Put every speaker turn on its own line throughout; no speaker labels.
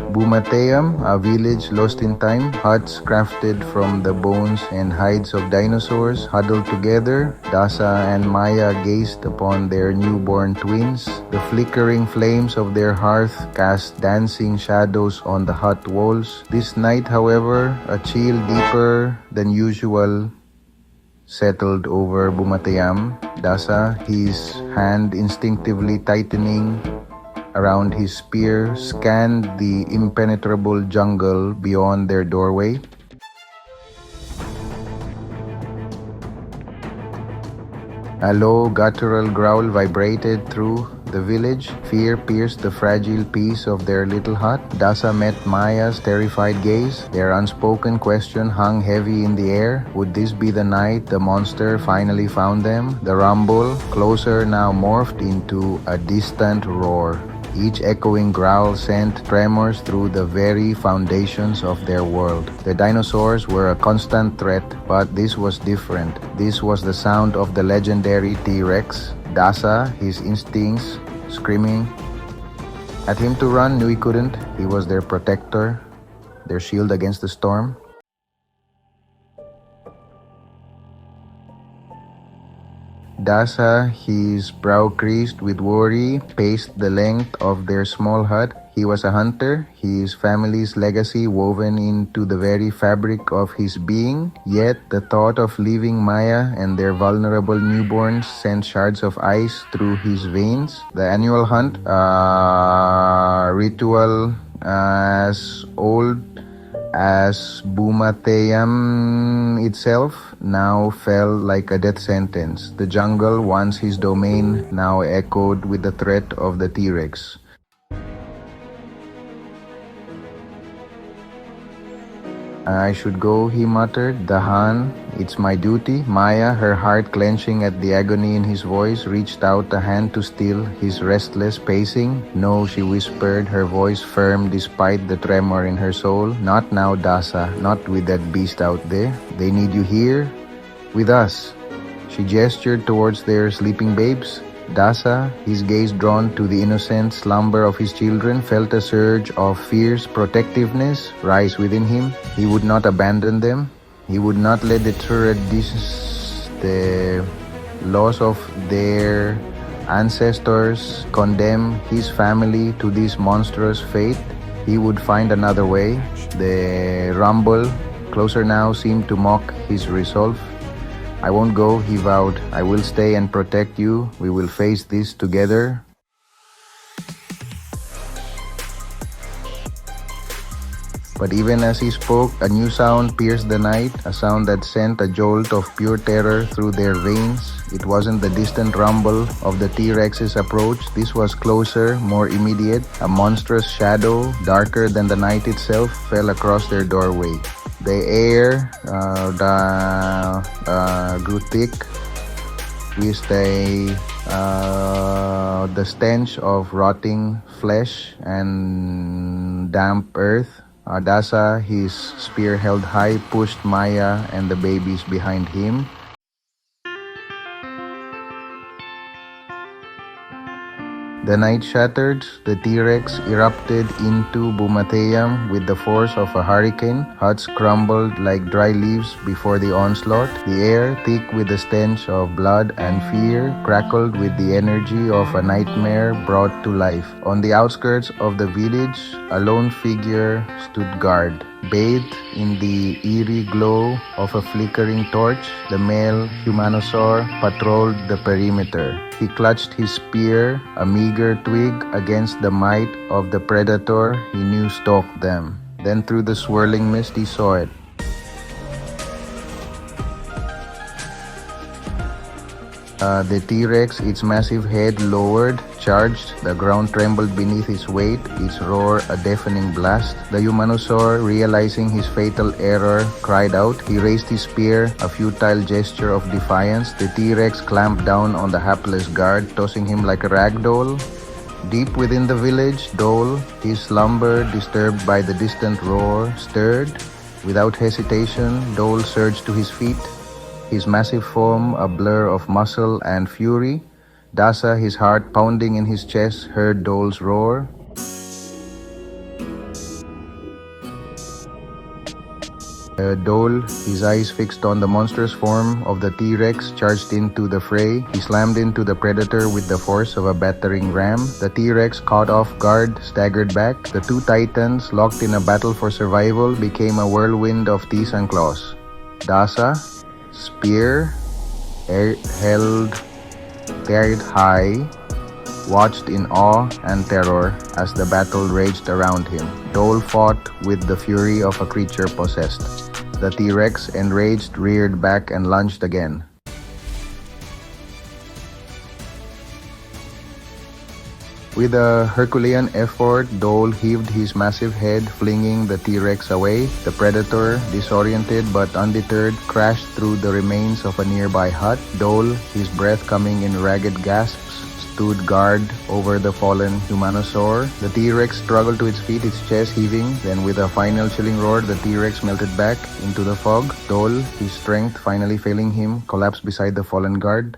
Boomatheyam, a village lost in time, huts crafted from the bones and hides of dinosaurs huddled together. Dasa and Maya gazed upon their newborn twins. The flickering flames of their hearth cast dancing shadows on the hut walls. This night, however, a chill deeper than usual settled over Boomatheyam. Dasa, his hand instinctively tightening around his spear, scanned the impenetrable jungle beyond their doorway. A low guttural growl vibrated through the village. Fear pierced the fragile peace of their little hut. Dasa met Maya's terrified gaze. Their unspoken question hung heavy in the air. Would this be the night the monster finally found them? The rumble, closer now, morphed into a distant roar. Each echoing growl sent tremors through the very foundations of their world. The dinosaurs were a constant threat, but this was different. This was the sound of the legendary T-Rex. Dasa, his instincts screaming at him to run, knew he couldn't. He was their protector, their shield against the storm. Dasa, his brow creased with worry, paced the length of their small hut. He was a hunter, his family's legacy woven into the very fabric of his being. Yet the thought of leaving Maya and their vulnerable newborns sent shards of ice through his veins. The annual hunt, a ritual as old as Boomatheyam itself, now felt like a death sentence. The jungle, once his domain, now echoed with the threat of the T-Rex. I should go, he muttered. Dahan, it's my duty. Maya, her heart clenching at the agony in his voice, reached out a hand to still his restless pacing. No, she whispered, her voice firm despite the tremor in her soul. Not now, Dasa, not with that beast out there. They need you here, with us. She gestured towards their sleeping babes. Dasa, his gaze drawn to the innocent slumber of his children, felt a surge of fierce protectiveness rise within him. He would not abandon them. He would not let the loss of their ancestors condemn his family to this monstrous fate. He would find another way. The rumble, closer now, seemed to mock his resolve. I won't go, he vowed. I will stay and protect you. We will face this together. But even as he spoke, a new sound pierced the night, a sound that sent a jolt of pure terror through their veins. It wasn't the distant rumble of the T-Rex's approach. This was closer, more immediate. A monstrous shadow, darker than the night itself, fell across their doorway. The air grew thick with the stench of rotting flesh and damp earth. Dasa, his spear held high, pushed Maya and the babies behind him. The night shattered, the T-Rex erupted into Boomatheyam with the force of a hurricane. Huts crumbled like dry leaves before the onslaught. The air, thick with the stench of blood and fear, crackled with the energy of a nightmare brought to life. On the outskirts of the village, a lone figure stood guard. Bathed in the eerie glow of a flickering torch, the male humanosaur patrolled the perimeter. He clutched his spear, a meager twig against the might of the predator he knew stalked them. Then through the swirling mist he saw it. The T-Rex, its massive head lowered, charged. The ground trembled beneath its weight, its roar a deafening blast. The humanosaur, realizing his fatal error, cried out. He raised his spear, a futile gesture of defiance. The T-Rex clamped down on the hapless guard, tossing him like a rag doll. Deep within the village, Dole, his slumber disturbed by the distant roar, stirred. Without hesitation, Dole surged to his feet, his massive form a blur of muscle and fury. Dasa, his heart pounding in his chest, heard Dole's roar. Dole, his eyes fixed on the monstrous form of the T-Rex, charged into the fray. He slammed into the predator with the force of a battering ram. The T-Rex, caught off guard, staggered back. The two titans, locked in a battle for survival, became a whirlwind of teeth and claws. Dasa, spear held high, watched in awe and terror as the battle raged around him. Dole fought with the fury of a creature possessed. The T-Rex, enraged, reared back and lunged again. With a Herculean effort, Dole heaved his massive head, flinging the T-Rex away. The predator, disoriented but undeterred, crashed through the remains of a nearby hut. Dole, his breath coming in ragged gasps, stood guard over the fallen humanosaur. The T-Rex struggled to its feet, its chest heaving. Then with a final chilling roar, the T-Rex melted back into the fog. Dole, his strength finally failing him, collapsed beside the fallen guard.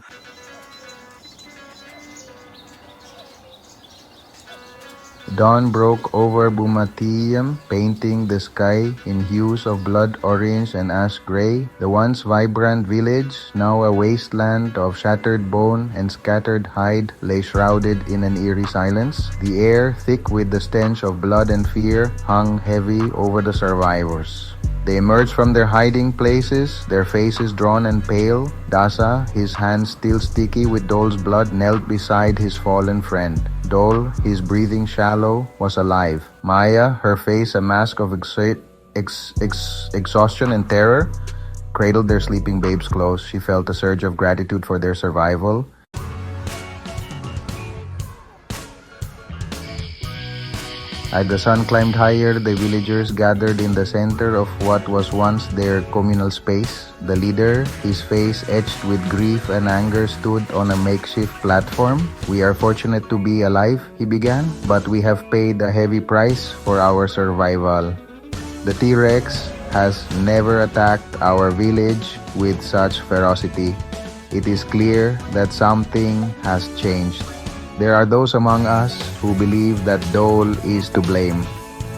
Dawn broke over Boomatheyam, painting the sky in hues of blood orange and ash gray. The once vibrant village, now a wasteland of shattered bone and scattered hide, lay shrouded in an eerie silence. The air, thick with the stench of blood and fear, hung heavy over the survivors. They emerged from their hiding places, their faces drawn and pale. Dasa, his hands still sticky with Dole's blood, knelt beside his fallen friend. Dole, his breathing shallow, was alive. Maya, her face a mask of exhaustion and terror, cradled their sleeping babes close. She felt a surge of gratitude for their survival. As the sun climbed higher, the villagers gathered in the center of what was once their communal space. The leader, his face etched with grief and anger, stood on a makeshift platform. "We are fortunate to be alive," he began, "but we have paid a heavy price for our survival. The T-Rex has never attacked our village with such ferocity. It is clear that something has changed. There are those among us who believe that Dole is to blame."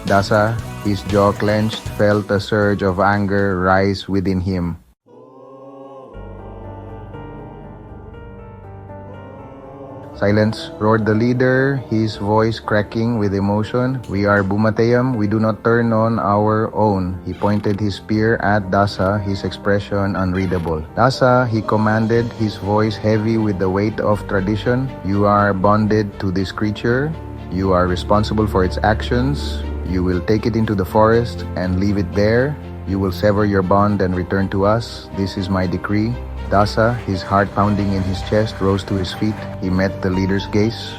Dasa, his jaw clenched, felt a surge of anger rise within him. "Silence," roared the leader, his voice cracking with emotion. "We are Boomatheyam. We do not turn on our own." He pointed his spear at Dasa, his expression unreadable. "Dasa," he commanded, his voice heavy with the weight of tradition, "you are bonded to this creature. You are responsible for its actions. You will take it into the forest and leave it there. You will sever your bond and return to us. This is my decree." Dasa, his heart pounding in his chest, rose to his feet. He met the leader's gaze,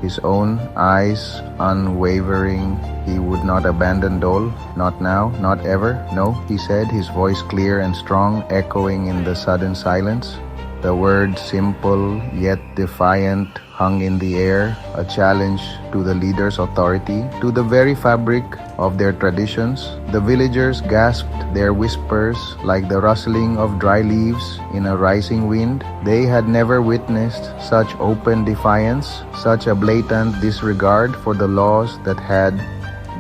his own eyes unwavering. He would not abandon Dole. "Not now, not ever. No," he said, his voice clear and strong, echoing in the sudden silence. The word, simple yet defiant, hung in the air, a challenge to the leader's authority, to the very fabric of their traditions. The villagers gasped, their whispers like the rustling of dry leaves in a rising wind. They had never witnessed such open defiance, such a blatant disregard for the laws that had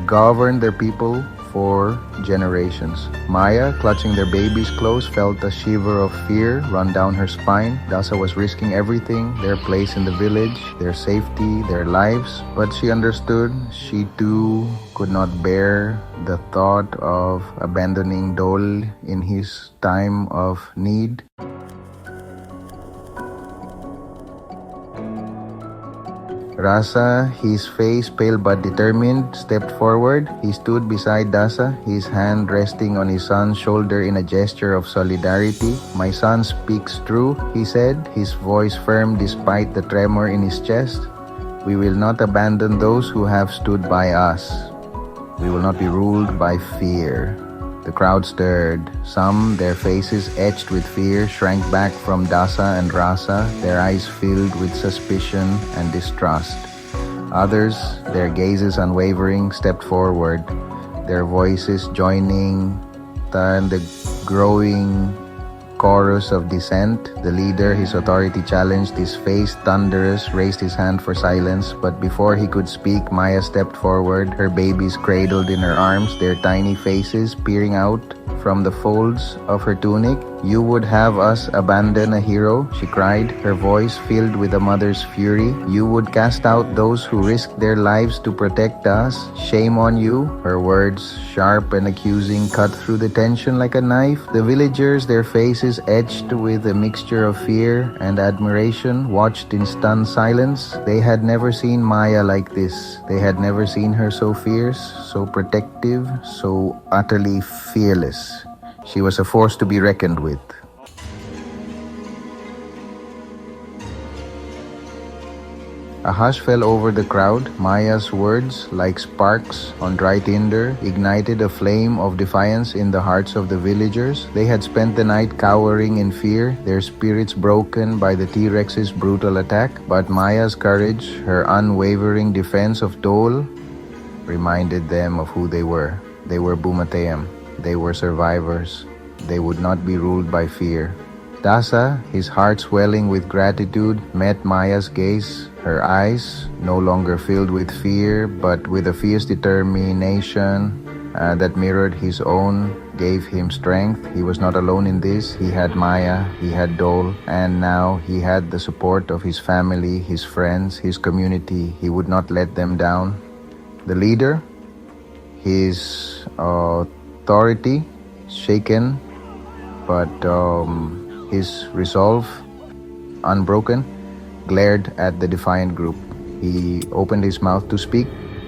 governed their people for generations. Maya, clutching their babies close, felt a shiver of fear run down her spine. Dasa was risking everything, their place in the village, their safety, their lives. But she understood, she too could not bear the thought of abandoning Dole in his time of need. Rasa, his face pale but determined, stepped forward. He stood beside Dasa, his hand resting on his son's shoulder in a gesture of solidarity. "My son speaks true," he said, his voice firm despite the tremor in his chest. "We will not abandon those who have stood by us. We will not be ruled by fear." The crowd stirred. Some, their faces etched with fear, shrank back from Dasa and Rasa, their eyes filled with suspicion and distrust. Others, their gazes unwavering, stepped forward, their voices joining the growing chorus of dissent. The leader, his authority challenged, his face thunderous, raised his hand for silence. But before he could speak, Maya stepped forward, her babies cradled in her arms, their tiny faces peering out from the folds of her tunic. "You would have us abandon a hero," she cried, her voice filled with a mother's fury. "You would cast out those who risked their lives to protect us. Shame on you." Her words, sharp and accusing, cut through the tension like a knife. The villagers, their faces etched with a mixture of fear and admiration, watched in stunned silence. They had never seen Maya like this. They had never seen her so fierce, so protective, so utterly fearless. She was a force to be reckoned with. A hush fell over the crowd. Maya's words, like sparks on dry tinder, ignited a flame of defiance in the hearts of the villagers. They had spent the night cowering in fear, their spirits broken by the T-Rex's brutal attack. But Maya's courage, her unwavering defense of Dole, reminded them of who they were. They were Boomatheyam. They were survivors. They would not be ruled by fear. Dasa, his heart swelling with gratitude, met Maya's gaze. Her eyes, no longer filled with fear, but with a fierce determination that mirrored his own, gave him strength. He was not alone in this. He had Maya, he had Dole, and now he had the support of his family, his friends, his community. He would not let them down. The leader, his authority shaken, but his resolve unbroken, glared at the defiant group. He opened his mouth to speak,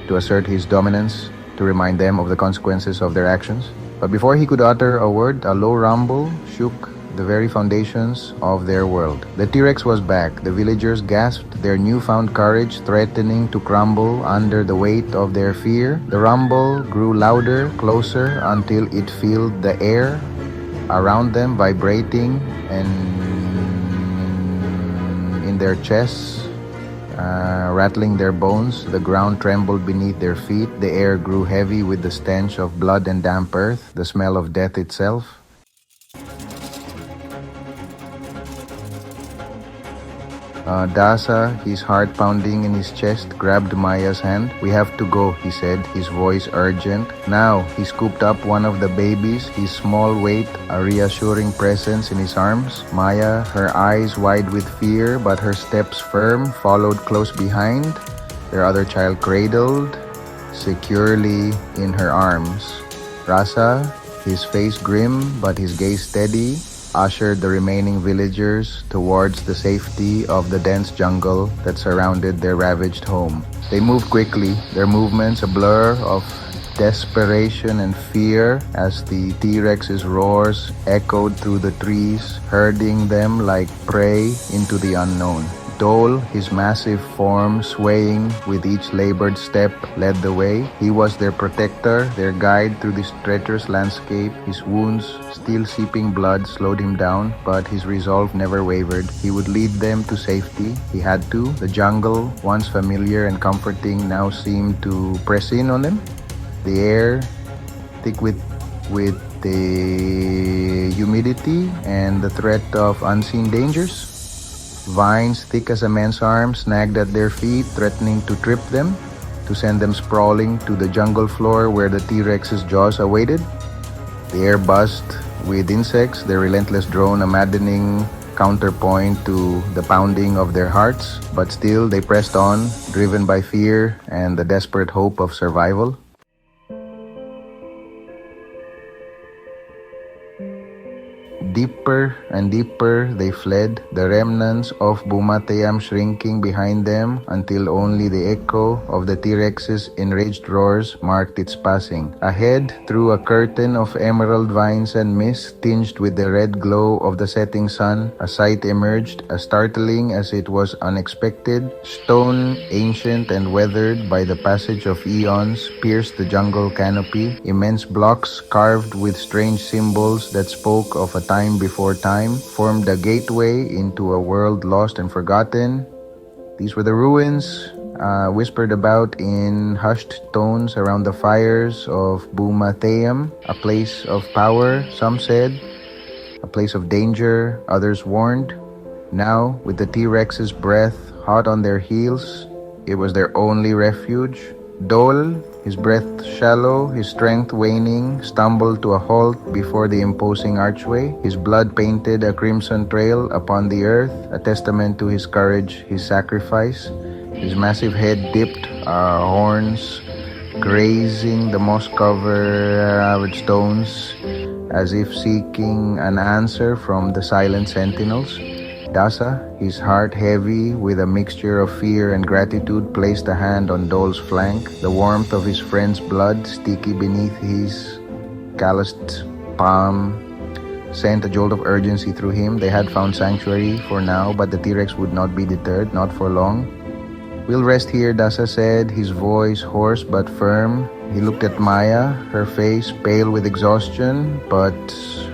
to assert his dominance, to remind them of the consequences of their actions. But before he could utter a word, a low rumble shook the very foundations of their world. The T-Rex was back. The villagers gasped, their newfound courage threatening to crumble under the weight of their fear. The rumble grew louder, closer, until it filled the air around them, vibrating and in their chests, rattling their bones. The ground trembled beneath their feet. The air grew heavy with the stench of blood and damp earth, the smell of death itself. Dasa, his heart pounding in his chest, grabbed Maya's hand. "We have to go," he said, his voice urgent. Now, he scooped up one of the babies, his small weight a reassuring presence in his arms. Maya, her eyes wide with fear, but her steps firm, followed close behind, their other child cradled securely in her arms. Rasa, his face grim, but his gaze steady, ushered the remaining villagers towards the safety of the dense jungle that surrounded their ravaged home. They moved quickly, their movements a blur of desperation and fear as the T-Rex's roars echoed through the trees, herding them like prey into the unknown. Dole, his massive form swaying with each labored step, led the way. He was their protector, their guide through this treacherous landscape. His wounds, still seeping blood, slowed him down, but his resolve never wavered. He would lead them to safety. He had to. The jungle, once familiar and comforting, now seemed to press in on them. The air, thick with the humidity and the threat of unseen dangers. Vines thick as a man's arm snagged at their feet, threatening to trip them, to send them sprawling to the jungle floor where the T-Rex's jaws awaited. The air buzzed with insects, their relentless drone a maddening counterpoint to the pounding of their hearts. But still, they pressed on, driven by fear and the desperate hope of survival. Deeper and deeper they fled, the remnants of Boomatheyam shrinking behind them until only the echo of the T-Rex's enraged roars marked its passing. Ahead, through a curtain of emerald vines and mist tinged with the red glow of the setting sun, a sight emerged, as startling as it was unexpected. Stone, ancient and weathered by the passage of eons, pierced the jungle canopy. Immense blocks carved with strange symbols that spoke of a time before time formed a gateway into a world lost and forgotten. These were the ruins, whispered about in hushed tones around the fires of Boomatheyam, a place of power, some said, a place of danger, others warned. Now, with the T-Rex's breath hot on their heels, it was their only refuge. Dole, his breath shallow, his strength waning, stumbled to a halt before the imposing archway. His blood painted a crimson trail upon the earth, a testament to his courage, his sacrifice. His massive head dipped, horns grazing the moss-covered stones, as if seeking an answer from the silent sentinels. Dasa, his heart heavy with a mixture of fear and gratitude, placed a hand on Dole's flank. The warmth of his friend's blood, sticky beneath his calloused palm, sent a jolt of urgency through him. They had found sanctuary for now, but the T-Rex would not be deterred, not for long. "We'll rest here," Dasa said, his voice hoarse but firm. He looked at Maya, her face pale with exhaustion, but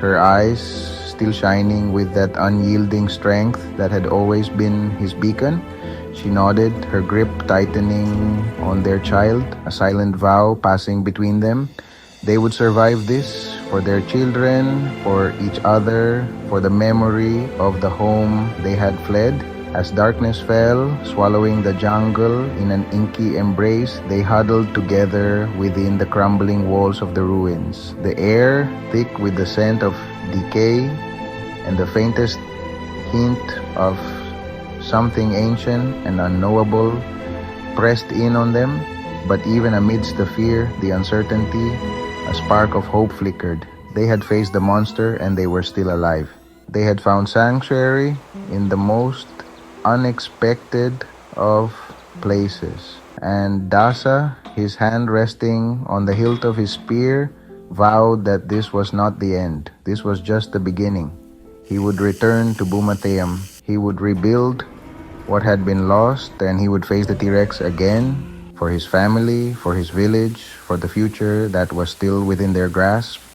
her eyes still shining with that unyielding strength that had always been his beacon. She nodded, her grip tightening on their child, a silent vow passing between them. They would survive this, for their children, for each other, for the memory of the home they had fled. As darkness fell, swallowing the jungle in an inky embrace, they huddled together within the crumbling walls of the ruins. The air, thick with the scent of decay and the faintest hint of something ancient and unknowable, pressed in on them. But even amidst the fear, the uncertainty, a spark of hope flickered. They had faced the monster and they were still alive. They had found sanctuary in the most unexpected of places. And Dasa, his hand resting on the hilt of his spear, vowed that this was not the end. This was just the beginning. He would return to Boomatheyam. He would rebuild what had been lost, and he would face the T-Rex again, for his family, for his village, for the future that was still within their grasp.